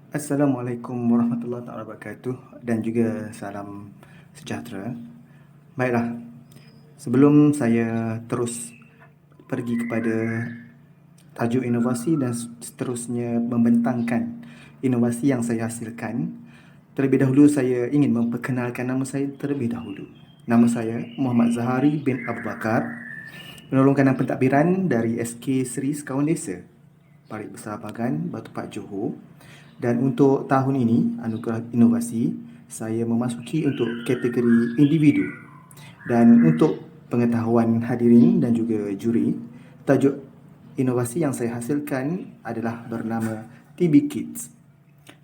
Assalamualaikum warahmatullahi wabarakatuh dan juga salam sejahtera. Baiklah, sebelum saya terus pergi kepada tajuk inovasi dan seterusnya membentangkan inovasi yang saya hasilkan, terlebih dahulu saya ingin memperkenalkan nama saya terlebih dahulu. Nama saya Muhammad Zahari bin Abu Bakar, penolong kanan pentadbiran dari SK Seri Sekawan Desa, Parit Besar Bagan, Batu Pahat, Johor. Dan untuk tahun ini, anugerah inovasi, saya memasuki untuk kategori individu. Dan untuk pengetahuan hadirin dan juga juri, tajuk inovasi yang saya hasilkan adalah bernama TB Kids.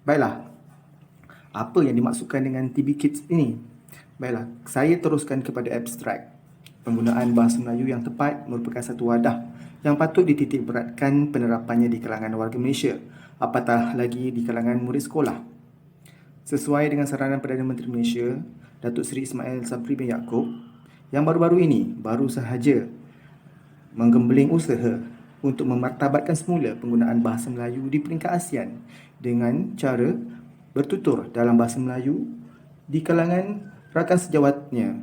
Baiklah, apa yang dimaksudkan dengan TB Kids ini? Baiklah, saya teruskan kepada abstrak. Penggunaan bahasa Melayu yang tepat merupakan satu wadah yang patut dititik beratkan penerapannya di kalangan warga Malaysia, apatah lagi di kalangan murid sekolah. Sesuai dengan saranan Perdana Menteri Malaysia, Datuk Seri Ismail Sabri bin Yaakob, yang baru-baru ini baru sahaja menggembeling usaha untuk memartabatkan semula penggunaan bahasa Melayu di peringkat ASEAN dengan cara bertutur dalam bahasa Melayu di kalangan rakan sejawatnya,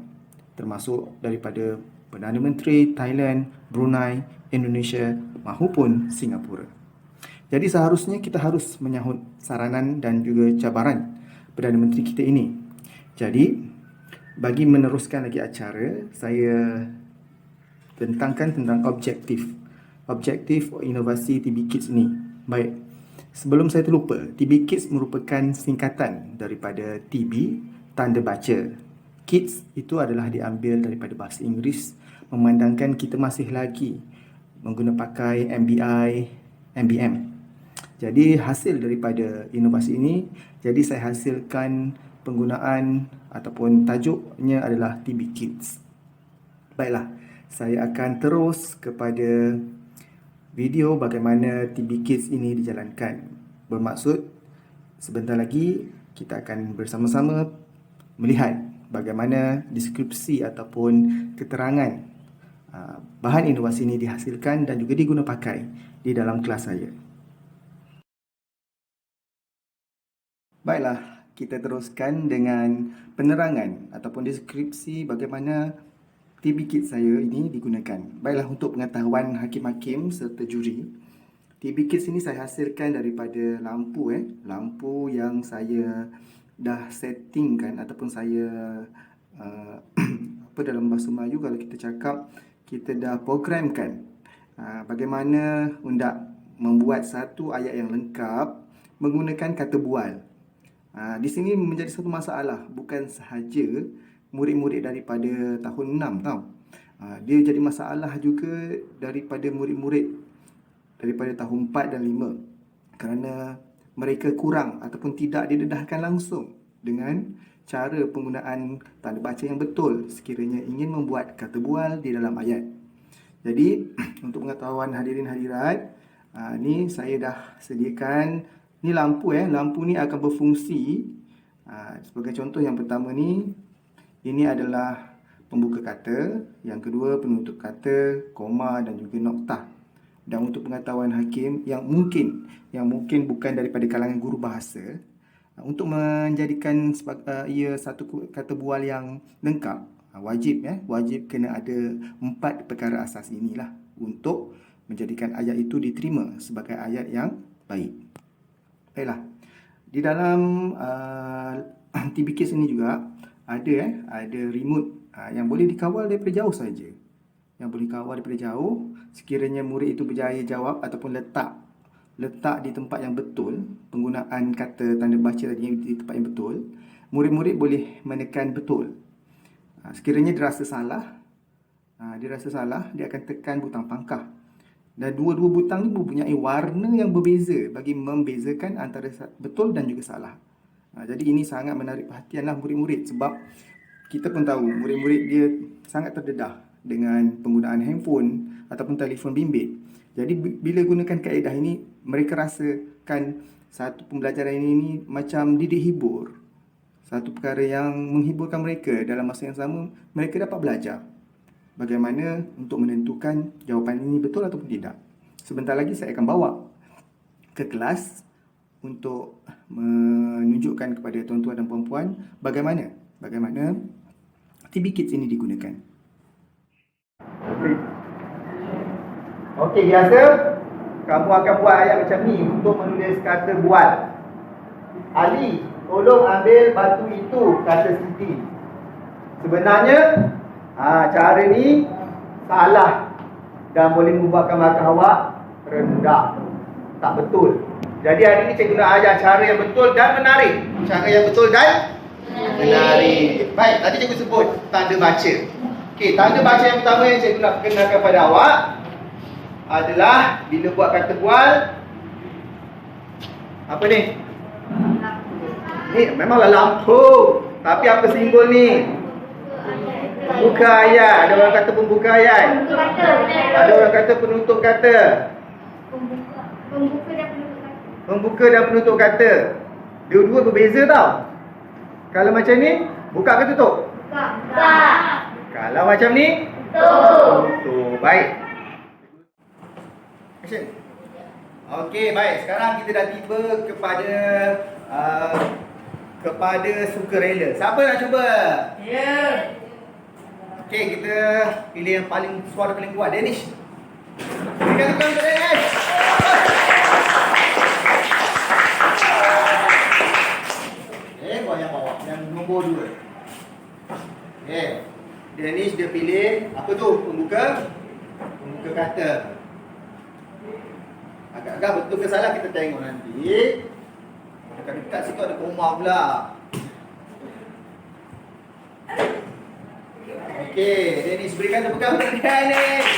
termasuk daripada Perdana Menteri Thailand, Brunei, Indonesia maupun Singapura. Jadi seharusnya kita harus menyahut saranan dan juga cabaran Perdana Menteri kita ini. Jadi, bagi meneruskan lagi acara, saya tentangkan tentang objektif inovasi TB Kids ini. Baik, sebelum saya terlupa, TB Kids merupakan singkatan daripada TB, tanda baca. Kids itu adalah diambil daripada bahasa Inggeris, memandangkan kita masih lagi menggunakan pakai MBI, MBM. Jadi hasil daripada inovasi ini, jadi saya hasilkan penggunaan ataupun tajuknya adalah TB Kids. Baiklah, saya akan terus kepada video bagaimana TB Kids ini dijalankan. Bermaksud, sebentar lagi kita akan bersama-sama melihat bagaimana deskripsi ataupun keterangan bahan inovasi ini dihasilkan dan juga diguna pakai di dalam kelas saya. Baiklah, kita teruskan dengan penerangan ataupun deskripsi bagaimana TB Kit saya ini digunakan. Baiklah, untuk pengetahuan hakim-hakim serta juri, TB Kit ini saya hasilkan daripada lampu lampu yang saya dah settingkan ataupun saya apa dalam bahasa Melayu kalau kita cakap kita dah programkan bagaimana hendak membuat satu ayat yang lengkap menggunakan kata bual. Di sini menjadi satu masalah, bukan sahaja murid-murid daripada tahun 6 tau. Dia jadi masalah juga daripada murid-murid daripada tahun 4 dan 5, kerana mereka kurang ataupun tidak didedahkan langsung dengan cara penggunaan tanda baca yang betul sekiranya ingin membuat kata bual di dalam ayat. Jadi untuk pengetahuan hadirin hadirat, ni saya dah sediakan. Ni lampu lampu ni akan berfungsi sebagai contoh. Yang pertama ni, ini adalah pembuka kata, yang kedua penutup kata, koma dan juga noktah. Dan untuk pengetahuan hakim yang mungkin bukan daripada kalangan guru bahasa, untuk menjadikan ia satu kata bual yang lengkap, wajib kena ada 4 perkara asas inilah untuk menjadikan ayat itu diterima sebagai ayat yang baik. Baiklah, di dalam TB Case ini juga ada remote yang boleh dikawal daripada jauh saja. Yang boleh dikawal daripada jauh, sekiranya murid itu berjaya jawab ataupun letak di tempat yang betul, penggunaan kata tanda baca tadi di tempat yang betul, murid-murid boleh menekan betul. Sekiranya dirasa salah, dia akan tekan butang pangkah. Dan dua-dua butang ni mempunyai warna yang berbeza bagi membezakan antara betul dan juga salah. Jadi ini sangat menarik perhatianlah murid-murid, sebab kita pun tahu murid-murid dia sangat terdedah dengan penggunaan handphone ataupun telefon bimbit. Jadi bila gunakan kaedah ini, mereka rasakan satu pembelajaran ini macam didik hibur. Satu perkara yang menghiburkan mereka. Dalam masa yang sama, mereka dapat belajar bagaimana untuk menentukan jawapan ini betul ataupun tidak. Sebentar lagi saya akan bawa ke kelas untuk menunjukkan kepada tuan-tuan dan puan-puan bagaimana TB-Kids ini digunakan. Okey, biasa kamu akan buat ayat macam ni untuk menulis kata buat. Ali, tolong ambil batu itu, kata Siti. Sebenarnya cara ni salah dan boleh membuatkan markah awak rendah. Tak betul. Jadi hari ni cikgu nak ajar cara yang betul dan menarik. Cara yang betul dan menarik. Baik, tadi cikgu sebut tanda baca. Okey, tanda baca yang pertama yang cikgu nak kenalkan pada awak adalah bila buat kata bual. Apa ni? Ni memanglah lampu. Tapi apa simbol ni? Pembuka ayat. Ada orang kata pembuka ayat. Ada orang kata penutup kata. Pembuka dan penutup kata. Dua-dua berbeza tau. Kalau macam ni, buka ke tutup? Buka. Kalau macam ni, tutup. Baik. Action. Okey, baik. Sekarang kita dah tiba kepada sukarela. Siapa nak cuba? Ya. Okey, kita pilih yang suara paling kuat. Danish. Berikan tepuk tangan untuk Danish. Buat yang bawah. Yang nombor 2. Okey. Danish dia pilih apa tu? Pembuka kata. Agak-agak betul ke salah kita tengok nanti. Dekat-dekat situ ada koma pula. Okey, Danish berikan tepukan untuk Danish.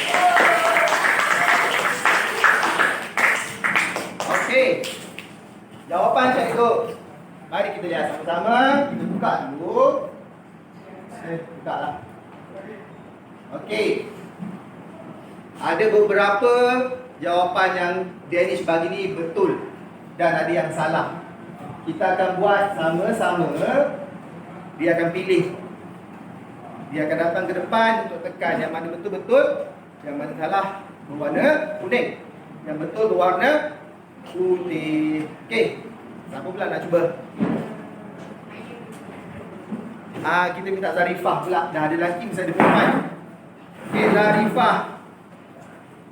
Okey. Jawapan cikgu. Mari kita lihat sama-sama. Kita buka dulu. Buka lah. Okey. Ada beberapa jawapan yang Danish bagi ni betul dan ada yang salah. Kita akan buat sama-sama. Dia akan pilih. Dia akan datang ke depan untuk tekan yang mana betul-betul, yang mana salah berwarna kuning, yang betul berwarna putih. Okey. Siapa pula nak cuba? Kita minta Zarifah pula. Dah ada lelaki, mesti ada perempuan. Okey, Zarifah.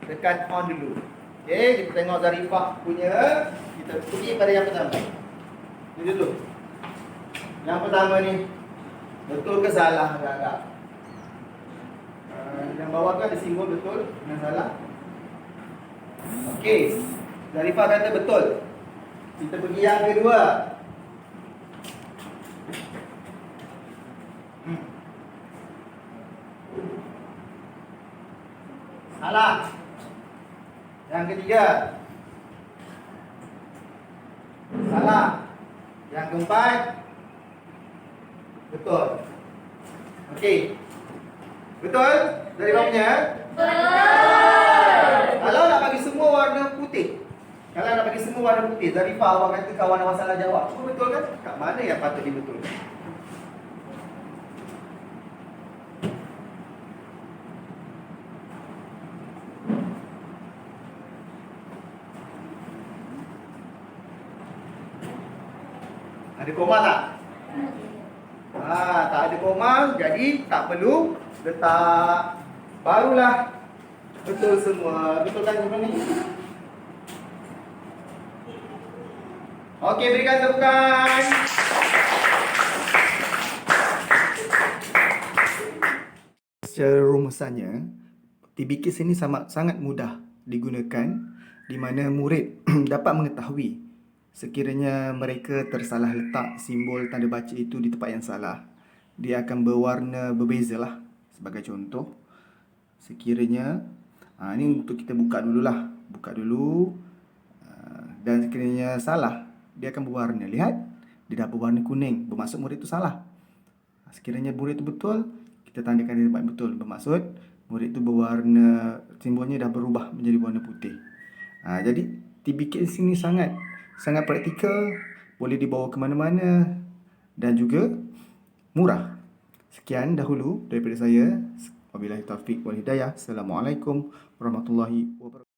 Tekan on dulu. Okey, kita tengok Zarifah punya. Kita pergi pada yang pertama. Ini dulu. Yang pertama ni betul ke salah agak-agak? Yang bawah tu ada simbol betul dengan salah. Okey. Zarifah kata betul. Kita pergi yang kedua. Salah. Yang ketiga. Salah. Yang keempat. Betul. Okey. Betul? Dari bawahnya? Betul. Kalau nak bagi semua warna putih. Kalau nak bagi semua warna putih, Zarifah awak kata kawan awak salah jawab. Cuba betul kan? Kat mana yang patut dibetulkan? Ada koma tak? Tak ada koma, jadi tak perlu letak. Barulah betul semua. Betul kan semua ni? Okey, berikan tepukan. Secara rumusannya, TB-Kids ini sangat mudah digunakan di mana murid dapat mengetahui sekiranya mereka tersalah letak simbol tanda baca itu di tempat yang salah, dia akan berwarna berbeza lah. Sebagai contoh, sekiranya ini untuk kita buka dululah. Buka dulu. Dan sekiranya salah, dia akan berwarna. Lihat, dia dah berwarna kuning. Bermaksud murid itu salah. Sekiranya murid itu betul, kita tandakan di tempat betul. Bermaksud murid itu berwarna, simbolnya dah berubah menjadi warna putih. Jadi TB-Kids ini sangat praktikal, boleh dibawa ke mana-mana dan juga murah. Sekian dahulu daripada saya. Wabillahi taufiq wal hidayah. Assalamualaikum warahmatullahi wabarakatuh.